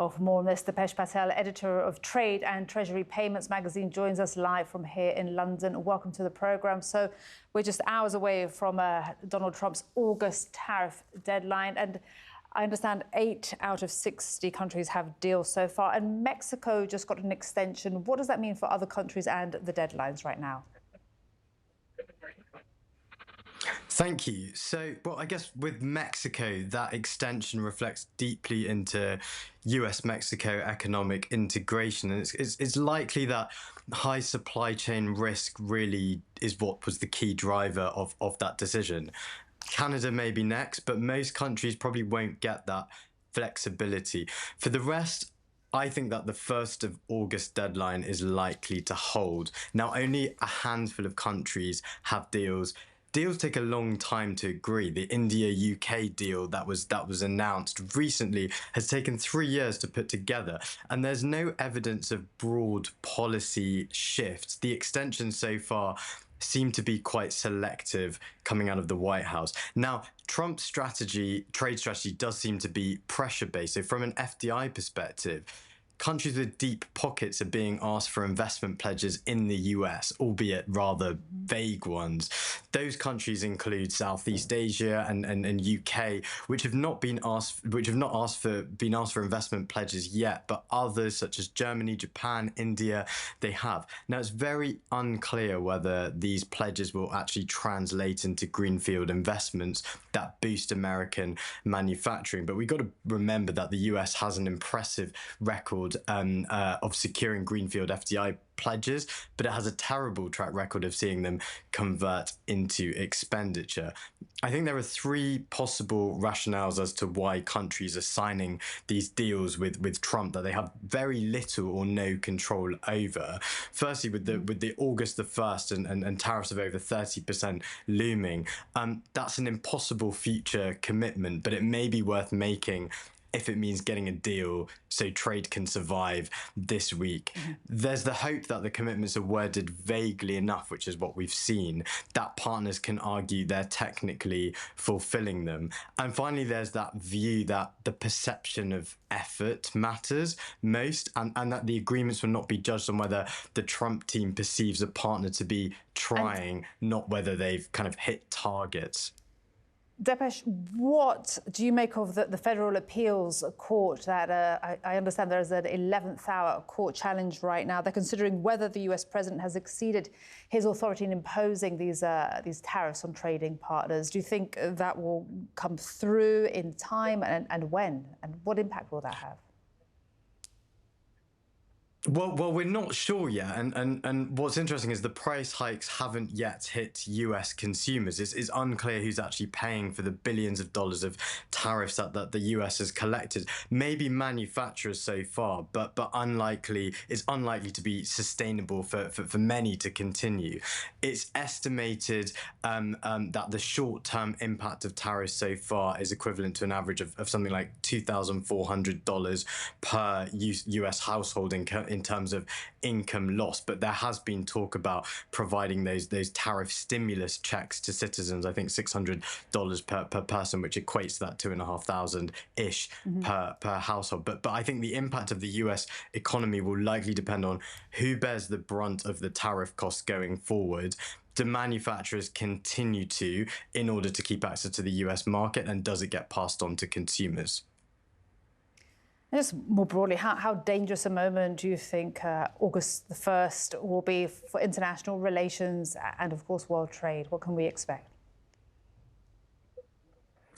Oh, for more on this, Dipesh Patel, editor of Trade and Treasury Payments magazine, joins us live from here in London. Welcome to the programme. So we're just hours away from Donald Trump's August tariff deadline. And I understand 8 out of 60 countries have deals so far. And Mexico just got an extension. What does that mean for other countries and the deadlines right now? Thank you. So, well, I guess with Mexico, that extension reflects deeply into US-Mexico economic integration. And it's likely that high supply chain risk really is what was the key driver of that decision. Canada may be next, but most countries probably won't get that flexibility. For the rest, I think that the 1st of August deadline is likely to hold. Now, only a handful of countries have deals. Deals take a long time to agree. The India-UK deal that was announced recently has taken 3 years to put together, and there's no evidence of broad policy shifts. The extensions so far seem to be quite selective coming out of the White House. Now, Trump's trade strategy does seem to be pressure-based. So from an FDI perspective, countries with deep pockets are being asked for investment pledges in the US, albeit rather vague ones. Those countries include Southeast Asia and UK, which have not asked for investment pledges yet, but others such as Germany, Japan, India, they have. Now, it's very unclear whether these pledges will actually translate into greenfield investments that boost American manufacturing. But we've got to remember that the US has an impressive record of securing greenfield FDI pledges, but it has a terrible track record of seeing them convert into expenditure. I think there are 3 possible rationales as to why countries are signing these deals with Trump that they have very little or no control over. Firstly, with the August the 1st and tariffs of over 30% looming, that's an impossible future commitment, but it may be worth making if it means getting a deal so trade can survive this week. There's the hope that the commitments are worded vaguely enough, which is what we've seen, that partners can argue they're technically fulfilling them. And finally, there's that view that the perception of effort matters most, and that the agreements will not be judged on whether the Trump team perceives a partner to be trying, not whether they've kind of hit targets. Dipesh, what do you make of the Federal Appeals Court that I understand there's an 11th hour court challenge right now? They're considering whether the US president has exceeded his authority in imposing these tariffs on trading partners. Do you think that will come through in time, and when? And what impact will that have? Well, we're not sure yet, and what's interesting is the price hikes haven't yet hit US consumers. It's unclear who's actually paying for the billions of dollars of tariffs that the US has collected. Maybe manufacturers so far, but it's unlikely to be sustainable for many to continue. It's estimated that the short-term impact of tariffs so far is equivalent to an average of something like $2,400 per US household in terms of income loss, but there has been talk about providing those tariff stimulus checks to citizens. I think $600 per person, which equates to that $2,500-ish per household. But I think the impact of the US economy will likely depend on who bears the brunt of the tariff costs going forward. Do manufacturers continue to, in order to keep access to the US market, and does it get passed on to consumers? Just more broadly, how dangerous a moment do you think August the 1st will be for international relations and, of course, world trade? What can we expect?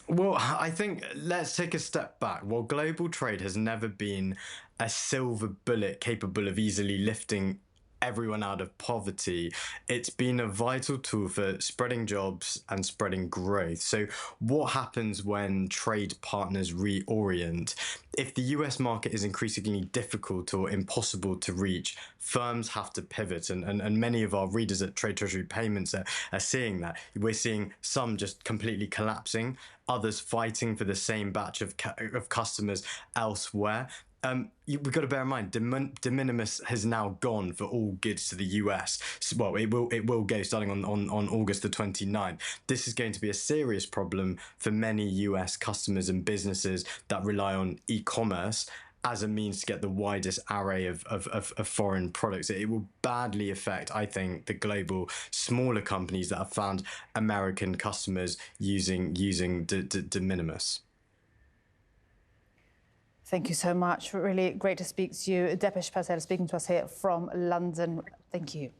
Well, I think let's take a step back. While global trade has never been a silver bullet capable of easily lifting everyone out of poverty, it's been a vital tool for spreading jobs and spreading growth. So what happens when trade partners reorient? If the US market is increasingly difficult or impossible to reach, firms have to pivot, and many of our readers at Trade Treasury Payments are seeing that. We're seeing some just completely collapsing, others fighting for the same batch of customers elsewhere. We've got to bear in mind, de minimis has now gone for all goods to the US. Well, it will go starting on August the 29th. This is going to be a serious problem for many US customers and businesses that rely on e-commerce. as a means to get the widest array of foreign products. It will badly affect, I think, the global smaller companies that have found American customers using de minimis. Thank you so much. Really great to speak to you. Depesh Patel speaking to us here from London. Thank you.